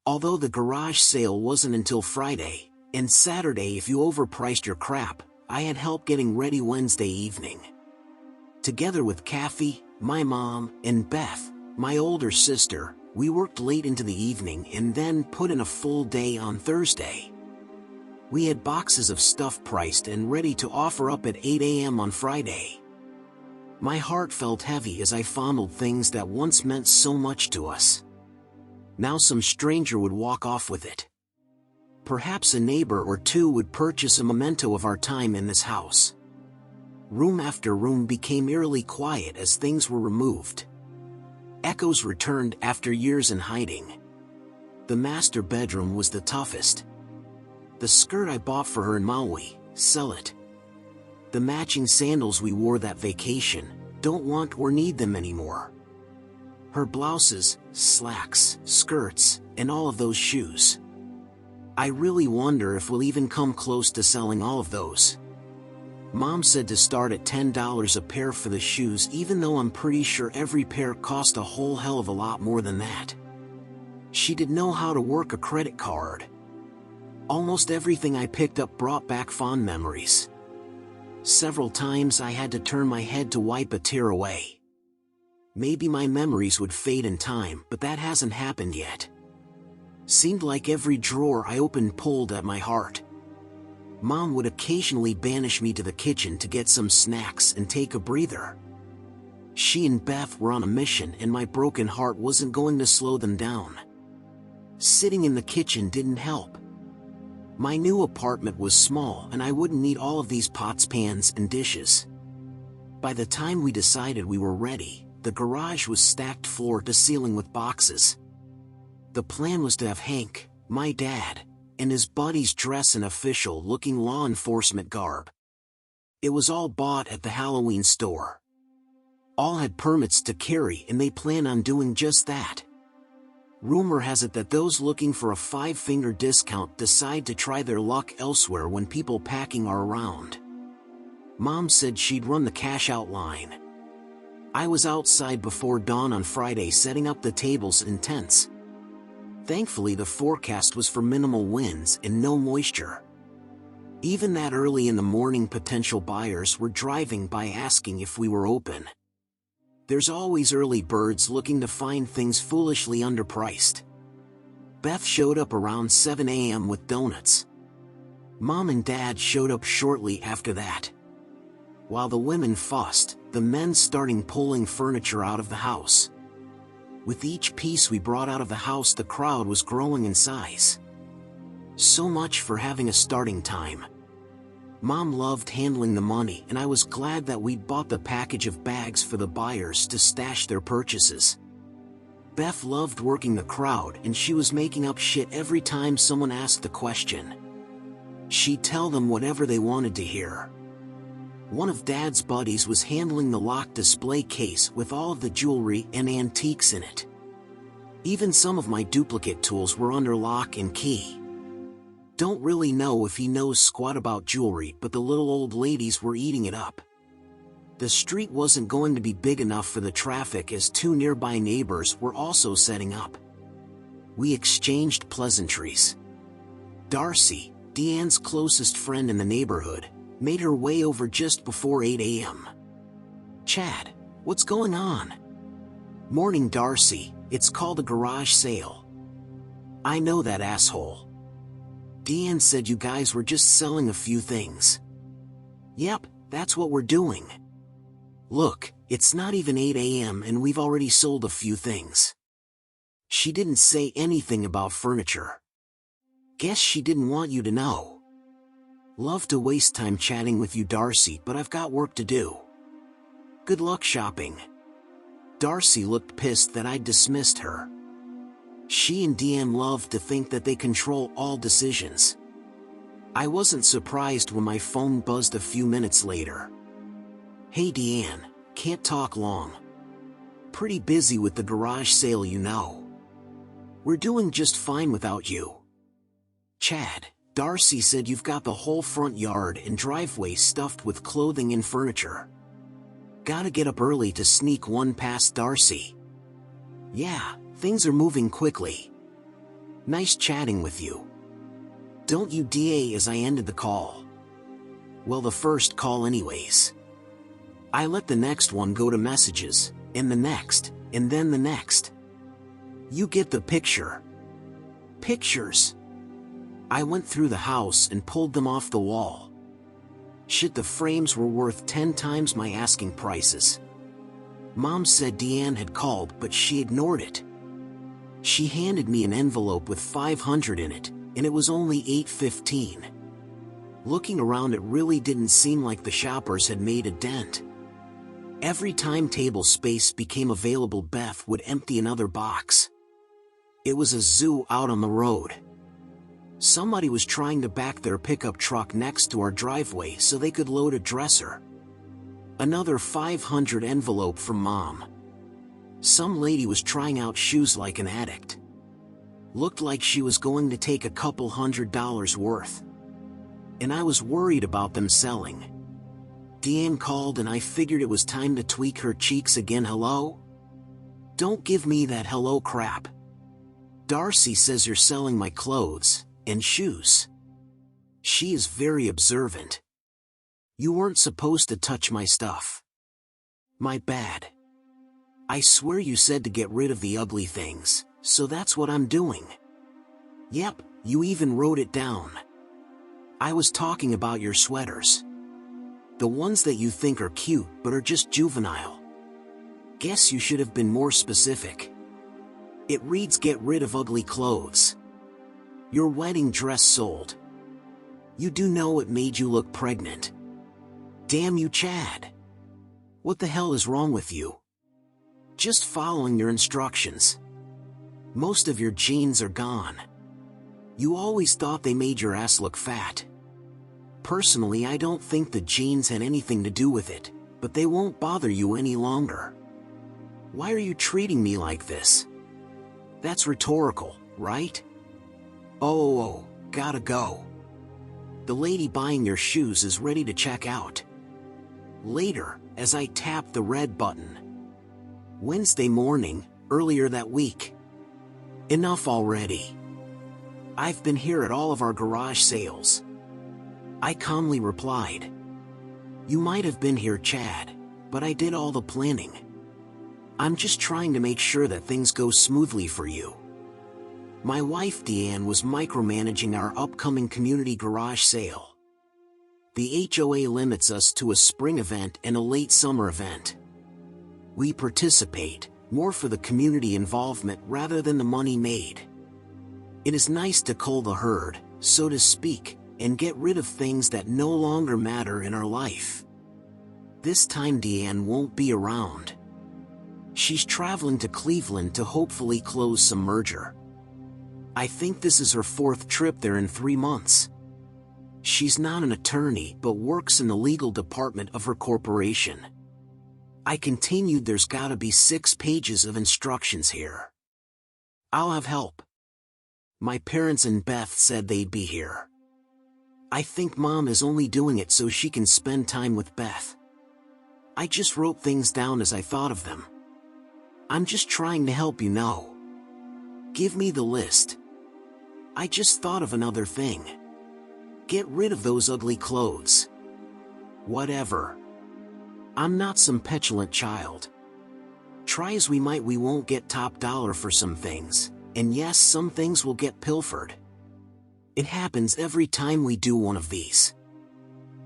Although the garage sale wasn't until Friday, and Saturday if you overpriced your crap, I had help getting ready Wednesday evening. Together with Kathy, my mom, and Beth, my older sister, we worked late into the evening and then put in a full day on Thursday. We had boxes of stuff priced and ready to offer up at 8 a.m. on Friday. My heart felt heavy as I fondled things that once meant so much to us. Now some stranger would walk off with it. Perhaps a neighbor or two would purchase a memento of our time in this house. Room after room became eerily quiet as things were removed. Echoes returned after years in hiding. The master bedroom was the toughest. The skirt I bought for her in Maui, sell it. The matching sandals we wore that vacation, don't want or need them anymore. Her blouses, slacks, skirts, and all of those shoes. I really wonder if we'll even come close to selling all of those. Mom said to start at $10 a pair for the shoes, even though I'm pretty sure every pair cost a whole hell of a lot more than that. She didn't know how to work a credit card. Almost everything I picked up brought back fond memories. Several times I had to turn my head to wipe a tear away. Maybe my memories would fade in time, but that hasn't happened yet. Seemed like every drawer I opened pulled at my heart. Mom would occasionally banish me to the kitchen to get some snacks and take a breather. She and Beth were on a mission and my broken heart wasn't going to slow them down. Sitting in the kitchen didn't help. My new apartment was small and I wouldn't need all of these pots, pans, and dishes. By the time we decided we were ready, the garage was stacked floor to ceiling with boxes. The plan was to have Hank, my dad, and his buddies dress in official-looking law enforcement garb. It was all bought at the Halloween store. All had permits to carry and they plan on doing just that. Rumor has it that those looking for a 5-finger discount decide to try their luck elsewhere when people packing are around. Mom said she'd run the cash-out line. I was outside before dawn on Friday setting up the tables and tents. Thankfully the forecast was for minimal winds and no moisture. Even that early in the morning potential buyers were driving by asking if we were open. There's always early birds looking to find things foolishly underpriced. Beth showed up around 7 a.m. with donuts. Mom and Dad showed up shortly after that. While the women fussed, the men started pulling furniture out of the house. With each piece we brought out of the house, the crowd was growing in size. So much for having a starting time. Mom loved handling the money and I was glad that we'd bought the package of bags for the buyers to stash their purchases. Beth loved working the crowd and she was making up shit every time someone asked a question. She'd tell them whatever they wanted to hear. One of Dad's buddies was handling the locked display case with all of the jewelry and antiques in it. Even some of my duplicate tools were under lock and key. Don't really know if he knows squat about jewelry, but the little old ladies were eating it up. The street wasn't going to be big enough for the traffic as 2 nearby neighbors were also setting up. We exchanged pleasantries. Darcy, Deanne's closest friend in the neighborhood, made her way over just before 8 a.m. "Chad, what's going on?" "Morning, Darcy, it's called a garage sale." "I know that asshole. Deanne said you guys were just selling a few things." "Yep, that's what we're doing. Look, it's not even 8 a.m. and we've already sold a few things." She didn't say anything about furniture. Guess she didn't want you to know. "Love to waste time chatting with you, Darcy, but I've got work to do. Good luck shopping." Darcy looked pissed that I'd dismissed her. She and Deanne love to think that they control all decisions. I wasn't surprised when my phone buzzed a few minutes later. "Hey Deanne, can't talk long. Pretty busy with the garage sale, you know. We're doing just fine without you." "Chad, Darcy said you've got the whole front yard and driveway stuffed with clothing and furniture. Gotta get up early to sneak one past Darcy." "Yeah, things are moving quickly." Nice chatting with you. Don't you DA as I ended the call. Well, the first call anyways. I let the next one go to messages, and the next, and then the next. You get the picture. Pictures. I went through the house and pulled them off the wall. Shit, the frames were worth 10 times my asking prices. Mom said Deanne had called, but she ignored it. She handed me an envelope with $500 in it, and it was only $8.15. Looking around, it really didn't seem like the shoppers had made a dent. Every time table space became available, Beth would empty another box. It was a zoo out on the road. Somebody was trying to back their pickup truck next to our driveway so they could load a dresser. Another $500 envelope from Mom. Some lady was trying out shoes like an addict. Looked like she was going to take a couple $100 worth. And I was worried about them selling. Deanne called and I figured it was time to tweak her cheeks again. Hello? Don't give me that hello crap. Darcy says you're selling my clothes and shoes. She is very observant. You weren't supposed to touch my stuff. My bad. I swear you said to get rid of the ugly things, so that's what I'm doing. Yep, you even wrote it down. I was talking about your sweaters. The ones that you think are cute but are just juvenile. Guess you should have been more specific. It reads get rid of ugly clothes. Your wedding dress sold. You do know it made you look pregnant. Damn you, Chad. What the hell is wrong with you? Just following your instructions. Most of your jeans are gone. You always thought they made your ass look fat. Personally, I don't think the jeans had anything to do with it, but they won't bother you any longer. Why are you treating me like this? That's rhetorical, right? Oh, gotta go. The lady buying your shoes is ready to check out. Later, as I tap the red button. Wednesday morning, earlier that week. Enough already. I've been here at all of our garage sales. I calmly replied. You might have been here, Chad, but I did all the planning. I'm just trying to make sure that things go smoothly for you. My wife Deanne was micromanaging our upcoming community garage sale. The HOA limits us to a spring event and a late summer event. We participate, more for the community involvement rather than the money made. It is nice to cull the herd, so to speak, and get rid of things that no longer matter in our life. This time Deanne won't be around. She's traveling to Cleveland to hopefully close some merger. I think this is her 4th trip there in 3 months. She's not an attorney but works in the legal department of her corporation. I continued, there's gotta be 6 pages of instructions here. I'll have help. My parents and Beth said they'd be here. I think Mom is only doing it so she can spend time with Beth. I just wrote things down as I thought of them. I'm just trying to help, you know. Give me the list. I just thought of another thing. Get rid of those ugly clothes. Whatever. I'm not some petulant child. Try as we might, we won't get top dollar for some things, and yes, some things will get pilfered. It happens every time we do one of these.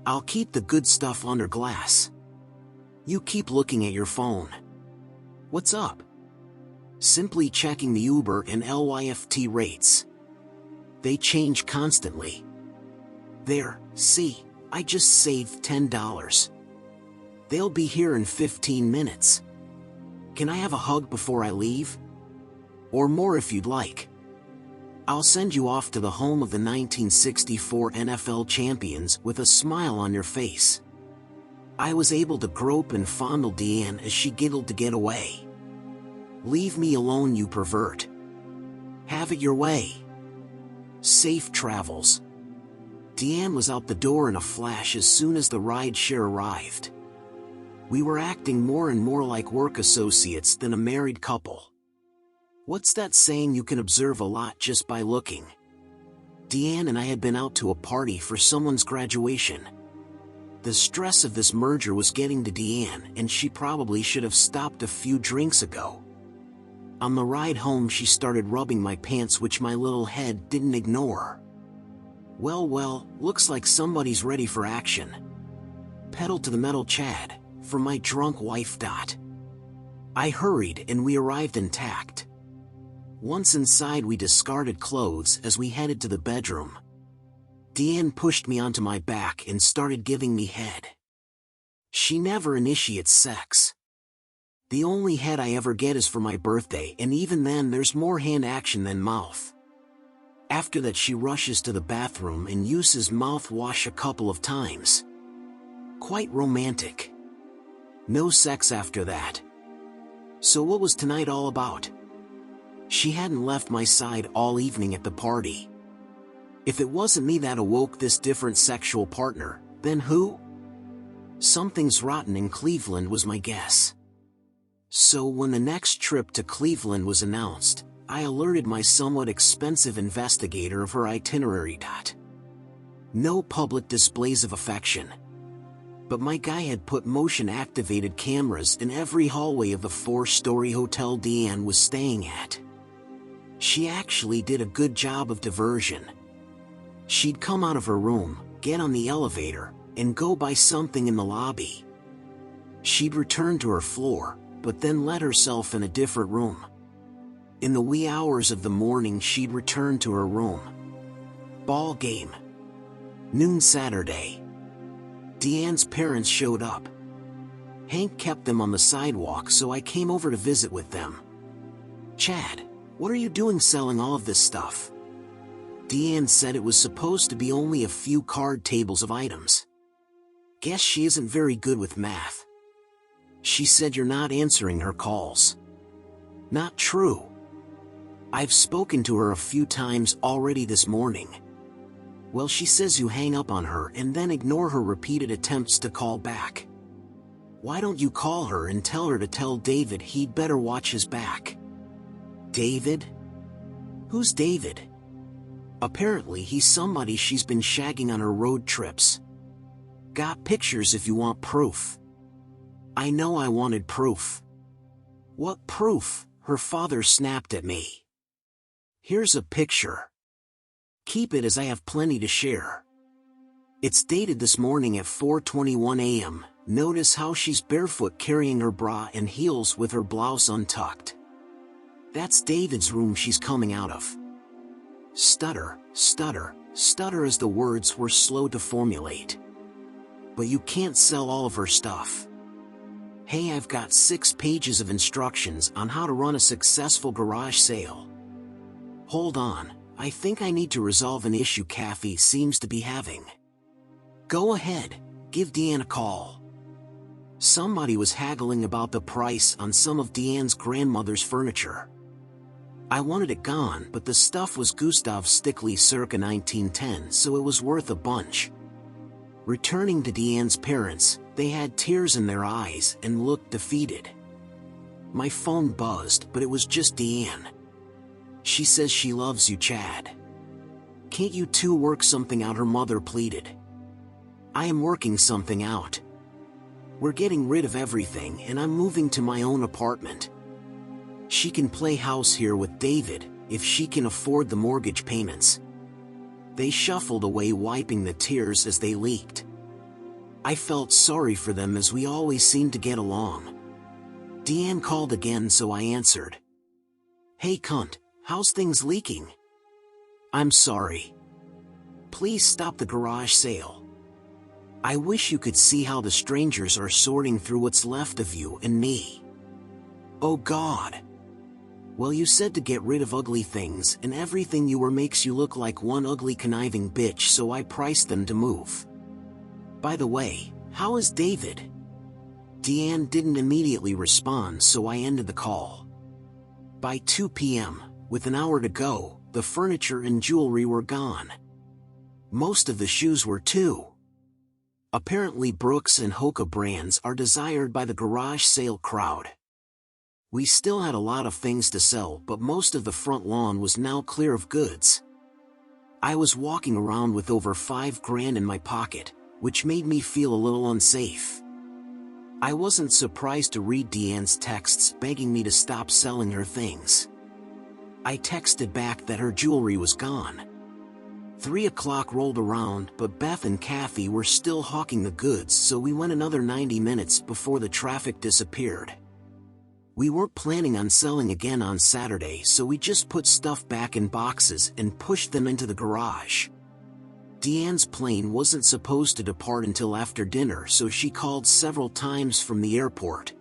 I'll keep the good stuff under glass. You keep looking at your phone. What's up? Simply checking the Uber and Lyft rates. They change constantly. There, see, I just saved $10. They'll be here in 15 minutes. Can I have a hug before I leave? Or more if you'd like. I'll send you off to the home of the 1964 NFL champions with a smile on your face. I was able to grope and fondle Deanne as she giggled to get away. Leave me alone, you pervert. Have it your way. Safe travels. Deanne was out the door in a flash as soon as the rideshare arrived. We were acting more and more like work associates than a married couple. What's that saying, you can observe a lot just by looking? Deanne and I had been out to a party for someone's graduation. The stress of this merger was getting to Deanne, and she probably should have stopped a few drinks ago. On the ride home, she started rubbing my pants, which my little head didn't ignore. Well, looks like somebody's ready for action. Pedal to the metal, Chad, for my drunk wife. I hurried and we arrived intact. Once inside, we discarded clothes as we headed to the bedroom. Deanne pushed me onto my back and started giving me head. She never initiates sex. The only head I ever get is for my birthday, and even then there's more hand action than mouth. After that, she rushes to the bathroom and uses mouthwash a couple of times. Quite romantic. No sex after that. So what was tonight all about? She hadn't left my side all evening at the party. If it wasn't me that awoke this different sexual partner, then who? Something's rotten in Cleveland was my guess. So when the next trip to Cleveland was announced, I alerted my somewhat expensive investigator of her itinerary. No public displays of affection. But my guy had put motion-activated cameras in every hallway of the 4-story hotel Deanne was staying at. She actually did a good job of diversion. She'd come out of her room, get on the elevator, and go buy something in the lobby. She'd return to her floor, but then let herself in a different room. In the wee hours of the morning, she'd return to her room. Ball game. Noon Saturday. Deanne's parents showed up. Hank kept them on the sidewalk, so I came over to visit with them. Chad, what are you doing selling all of this stuff? Deanne said it was supposed to be only a few card tables of items. Guess she isn't very good with math. She said you're not answering her calls. Not true. I've spoken to her a few times already this morning. Well, she says you hang up on her and then ignore her repeated attempts to call back. Why don't you call her and tell her to tell David he'd better watch his back? David? Who's David? Apparently he's somebody she's been shagging on her road trips. Got pictures if you want proof. I know I wanted proof. What proof? Her father snapped at me. Here's a picture. Keep it, as I have plenty to share. It's dated this morning at 4:21 a.m. Notice how she's barefoot carrying her bra and heels with her blouse untucked. That's David's room she's coming out of. Stutter, stutter, stutter as the words were slow to formulate. But you can't sell all of her stuff. Hey, I've got 6 pages of instructions on how to run a successful garage sale. Hold on, I think I need to resolve an issue Kathy seems to be having. Go ahead, give Deanne a call. Somebody was haggling about the price on some of Deanne's grandmother's furniture. I wanted it gone, but the stuff was Gustav Stickley circa 1910, so it was worth a bunch. Returning to Deanne's parents, they had tears in their eyes and looked defeated. My phone buzzed, but it was just Deanne. She says she loves you, Chad. Can't you two work something out? Her mother pleaded. I am working something out. We're getting rid of everything and I'm moving to my own apartment. She can play house here with David, if she can afford the mortgage payments. They shuffled away, wiping the tears as they leaked. I felt sorry for them, as we always seemed to get along. Deanne called again, so I answered. Hey cunt, how's things leaking? I'm sorry. Please stop the garage sale. I wish you could see how the strangers are sorting through what's left of you and me. Oh God. Well, you said to get rid of ugly things, and everything you were makes you look like one ugly conniving bitch, so I priced them to move. By the way, how is David? Deanne didn't immediately respond, so I ended the call. By 2 p.m., with an hour to go, the furniture and jewelry were gone. Most of the shoes were too. Apparently Brooks and Hoka brands are desired by the garage sale crowd. We still had a lot of things to sell, but most of the front lawn was now clear of goods. I was walking around with over $5,000 in my pocket, which made me feel a little unsafe. I wasn't surprised to read Deanne's texts begging me to stop selling her things. I texted back that her jewelry was gone. 3 o'clock rolled around, but Beth and Kathy were still hawking the goods, so we went another 90 minutes before the traffic disappeared. We weren't planning on selling again on Saturday, so we just put stuff back in boxes and pushed them into the garage. Deanne's plane wasn't supposed to depart until after dinner, so she called several times from the airport.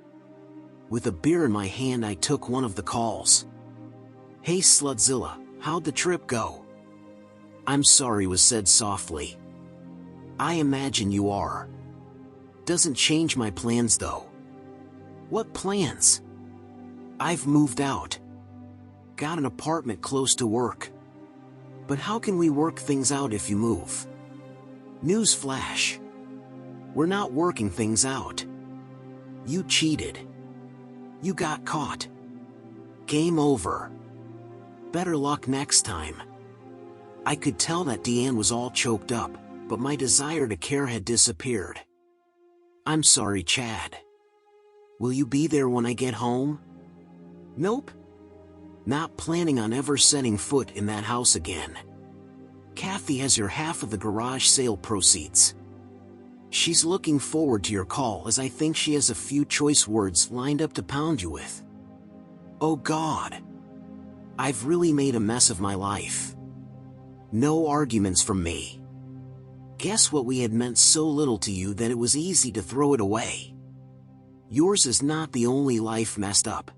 With a beer in my hand, I took one of the calls. "Hey Slutzilla, how'd the trip go?" "I'm sorry," was said softly. "I imagine you are. Doesn't change my plans though." "What plans?" "I've moved out. Got an apartment close to work." "But how can we work things out if you move?" "News flash. We're not working things out. You cheated. You got caught. Game over. Better luck next time." I could tell that Deanne was all choked up, but my desire to care had disappeared. "I'm sorry, Chad. Will you be there when I get home?" "Nope. Not planning on ever setting foot in that house again. Kathy has your half of the garage sale proceeds. She's looking forward to your call, as I think she has a few choice words lined up to pound you with." Oh God. I've really made a mess of my life. No arguments from me. Guess what, we had meant so little to you that it was easy to throw it away. Yours is not the only life messed up.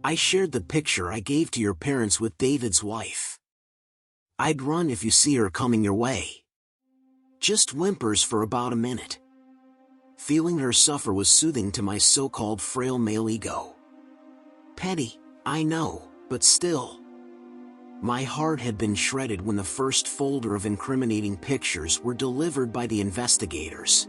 I shared the picture I gave to your parents with David's wife. I'd run if you see her coming your way. Just whimpers for about a minute. Feeling her suffer was soothing to my so-called frail male ego. Petty, I know, but still. My heart had been shredded when the first folder of incriminating pictures were delivered by the investigators.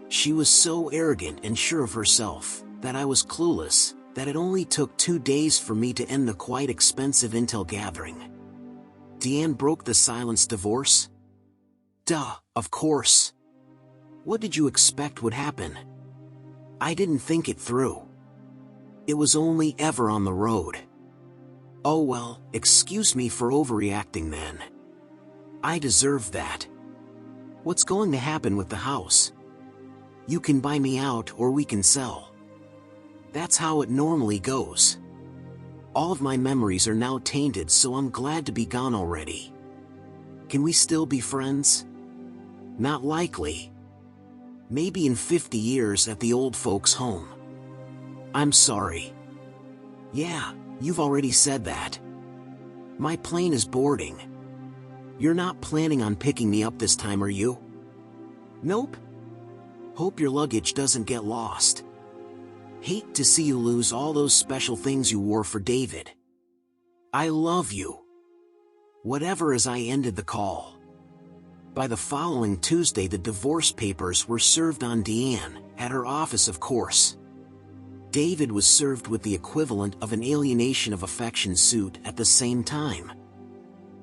She was so arrogant and sure of herself that I was clueless that it only took 2 days for me to end the quite expensive intel gathering. Deanne broke the silence. Divorce? Duh, of course. What did you expect would happen? I didn't think it through. It was only ever on the road. Oh well, excuse me for overreacting then. I deserve that. What's going to happen with the house? You can buy me out or we can sell. That's how it normally goes. All of my memories are now tainted, so I'm glad to be gone already. Can we still be friends? Not likely. Maybe in 50 years at the old folks' home. I'm sorry. Yeah, you've already said that. My plane is boarding. You're not planning on picking me up this time, are you? Nope. Hope your luggage doesn't get lost. Hate to see you lose all those special things you wore for David. I love you. Whatever. As I ended the call. By the following Tuesday, the divorce papers were served on Deanne, at her office of course. David was served with the equivalent of an alienation of affection suit at the same time.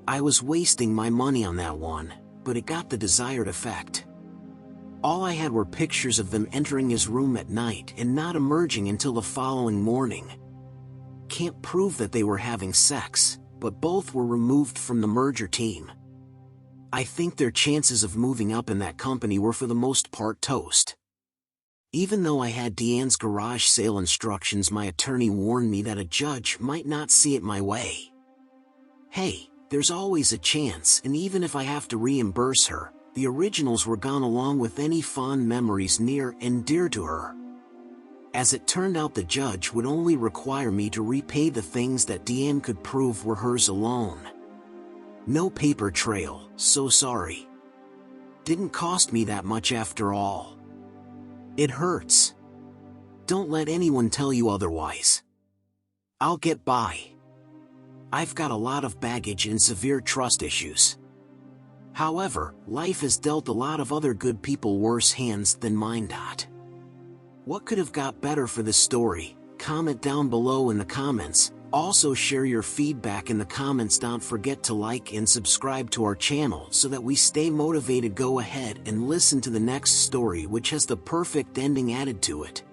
I was wasting my money on that one, but it got the desired effect. All I had were pictures of them entering his room at night and not emerging until the following morning. Can't prove that they were having sex, but both were removed from the merger team. I think their chances of moving up in that company were for the most part toast. Even though I had Deanne's garage sale instructions, my attorney warned me that a judge might not see it my way. Hey, there's always a chance, and even if I have to reimburse her, the originals were gone along with any fond memories near and dear to her. As it turned out, the judge would only require me to repay the things that Deanne could prove were hers alone. No paper trail, so sorry. Didn't cost me that much after all. It hurts. Don't let anyone tell you otherwise. I'll get by. I've got a lot of baggage and severe trust issues. However, life has dealt a lot of other good people worse hands than mine. What could have got better for this story? comment down below in the comments. Also share your feedback in the comments. Don't forget to like and subscribe to our channel so that we stay motivated. Go ahead and listen to the next story, which has the perfect ending added to it.